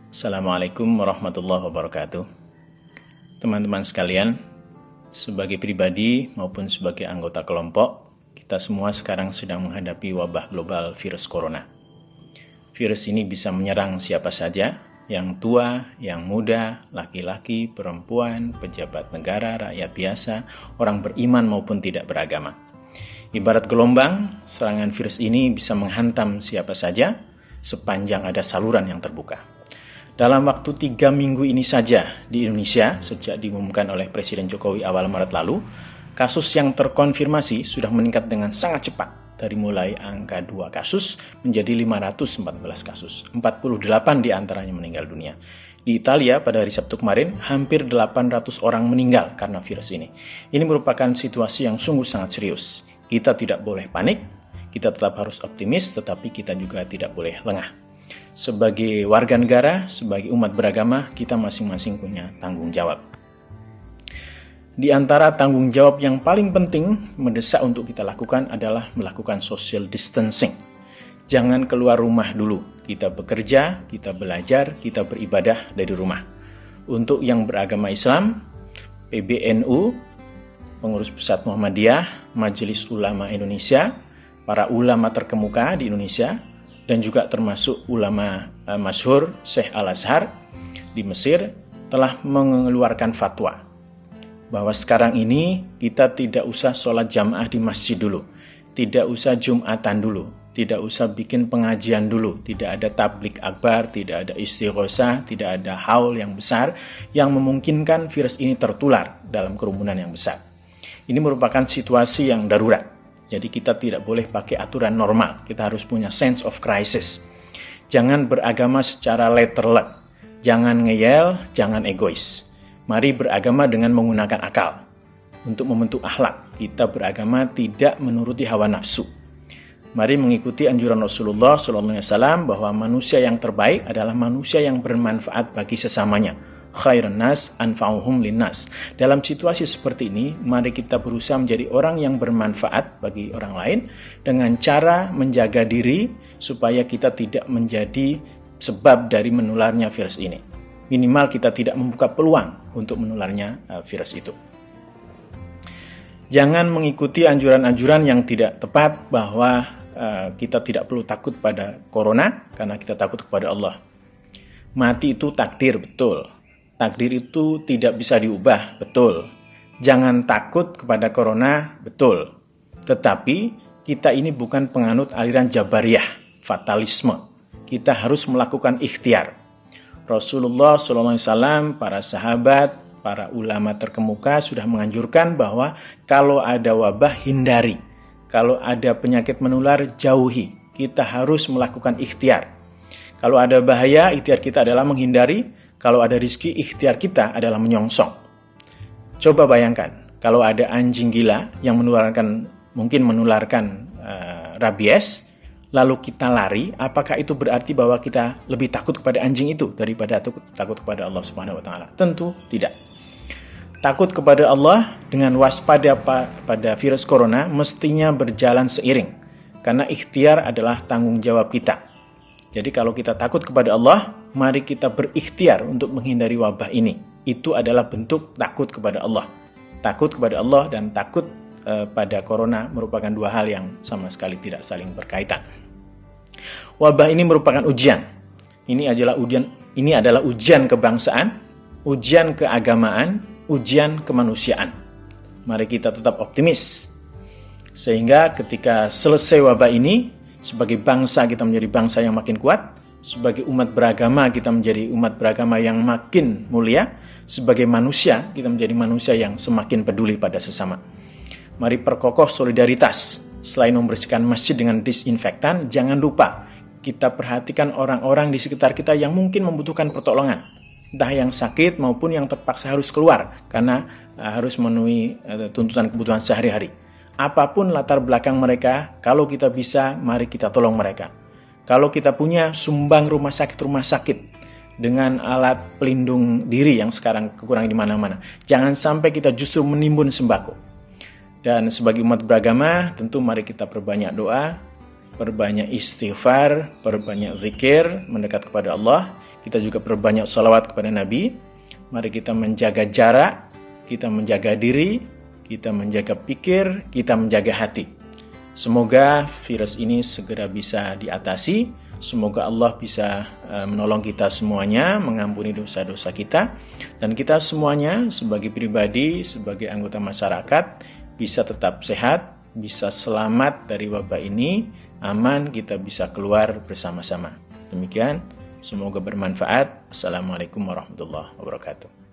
Assalamualaikum warahmatullahi wabarakatuh. Teman-teman sekalian, sebagai pribadi maupun sebagai anggota kelompok, kita semua sekarang sedang menghadapi wabah global virus corona. Virus ini bisa menyerang siapa saja, yang tua, yang muda, laki-laki, perempuan, pejabat negara, rakyat biasa, orang beriman maupun tidak beragama. Ibarat gelombang, serangan virus ini bisa menghantam siapa saja sepanjang ada saluran yang terbuka. Dalam waktu 3 minggu ini saja di Indonesia, sejak diumumkan oleh Presiden Jokowi awal Maret lalu, kasus yang terkonfirmasi sudah meningkat dengan sangat cepat. Dari mulai angka 2 kasus menjadi 514 kasus. 48 diantaranya meninggal dunia. Di Italia pada hari Sabtu kemarin, hampir 800 orang meninggal karena virus ini. Ini merupakan situasi yang sungguh sangat serius. Kita tidak boleh panik, kita tetap harus optimis, tetapi kita juga tidak boleh lengah. Sebagai warga negara, sebagai umat beragama, kita masing-masing punya tanggung jawab. Di antara tanggung jawab yang paling penting mendesak untuk kita lakukan adalah melakukan social distancing. Jangan keluar rumah dulu. Kita bekerja, kita belajar, kita beribadah dari rumah. Untuk yang beragama Islam, PBNU, Pengurus Pusat Muhammadiyah, Majelis Ulama Indonesia, para ulama terkemuka di Indonesia, dan juga termasuk ulama masyhur Syekh Al-Azhar di Mesir telah mengeluarkan fatwa bahwa sekarang ini kita tidak usah sholat jamaah di masjid dulu, tidak usah jumatan dulu, tidak usah bikin pengajian dulu, tidak ada tablik akbar, tidak ada istighosah, tidak ada haul yang besar yang memungkinkan virus ini tertular dalam kerumunan yang besar. Ini merupakan situasi yang darurat. Jadi kita tidak boleh pakai aturan normal. Kita harus punya sense of crisis. Jangan beragama secara letterlek. Jangan ngeyel, jangan egois. Mari beragama dengan menggunakan akal. Untuk membentuk akhlak, kita beragama tidak menuruti hawa nafsu. Mari mengikuti anjuran Rasulullah SAW bahwa manusia yang terbaik adalah manusia yang bermanfaat bagi sesamanya. Khairun nas anfa'uhum linnas. Dalam situasi seperti ini, mari kita berusaha menjadi orang yang bermanfaat bagi orang lain dengan cara menjaga diri supaya kita tidak menjadi sebab dari menularnya virus ini. Minimal kita tidak membuka peluang untuk menularnya virus itu. Jangan mengikuti anjuran-anjuran yang tidak tepat bahwa kita tidak perlu takut pada corona karena kita takut kepada Allah. Mati itu takdir, betul. Takdir itu tidak bisa diubah, betul. Jangan takut kepada corona, betul. Tetapi kita ini bukan penganut aliran Jabariyah, fatalisme. Kita harus melakukan ikhtiar. Rasulullah SAW, para sahabat, para ulama terkemuka sudah menganjurkan bahwa kalau ada wabah, hindari. Kalau ada penyakit menular, jauhi. Kita harus melakukan ikhtiar. Kalau ada bahaya, ikhtiar kita adalah menghindari. Kalau ada rizki, ikhtiar kita adalah menyongsong. Coba bayangkan, kalau ada anjing gila yang mungkin menularkan rabies, lalu kita lari, apakah itu berarti bahwa kita lebih takut kepada anjing itu daripada takut kepada Allah Subhanahu wa taala? Tentu tidak. Takut kepada Allah dengan waspada pada virus corona mestinya berjalan seiring, karena ikhtiar adalah tanggung jawab kita. Jadi kalau kita takut kepada Allah, mari kita berikhtiar untuk menghindari wabah ini. Itu adalah bentuk takut kepada Allah. Takut kepada Allah dan takut pada corona merupakan dua hal yang sama sekali tidak saling berkaitan. Wabah ini merupakan ujian. Ini adalah ujian kebangsaan, ujian keagamaan, ujian kemanusiaan. Mari kita tetap optimis. Sehingga ketika selesai wabah ini, sebagai bangsa kita menjadi bangsa yang makin kuat, sebagai umat beragama kita menjadi umat beragama yang makin mulia, sebagai manusia kita menjadi manusia yang semakin peduli pada sesama. Mari perkokoh solidaritas. Selain membersihkan masjid dengan disinfektan, jangan lupa kita perhatikan orang-orang di sekitar kita yang mungkin membutuhkan pertolongan, entah yang sakit maupun yang terpaksa harus keluar karena harus memenuhi tuntutan kebutuhan sehari-hari. Apapun latar belakang mereka, kalau kita bisa, mari kita tolong mereka. Kalau kita punya sumbang rumah sakit dengan alat pelindung diri yang sekarang kekurangan di mana-mana, jangan sampai kita justru menimbun sembako. Dan sebagai umat beragama, tentu mari kita perbanyak doa, perbanyak istighfar, perbanyak zikir, mendekat kepada Allah. Kita juga perbanyak salawat kepada Nabi. Mari kita menjaga jarak, kita menjaga diri, kita menjaga pikir, kita menjaga hati. Semoga virus ini segera bisa diatasi. Semoga Allah bisa menolong kita semuanya, mengampuni dosa-dosa kita. Dan kita semuanya sebagai pribadi, sebagai anggota masyarakat, bisa tetap sehat, bisa selamat dari wabah ini, aman, kita bisa keluar bersama-sama. Demikian, semoga bermanfaat. Assalamualaikum warahmatullahi wabarakatuh.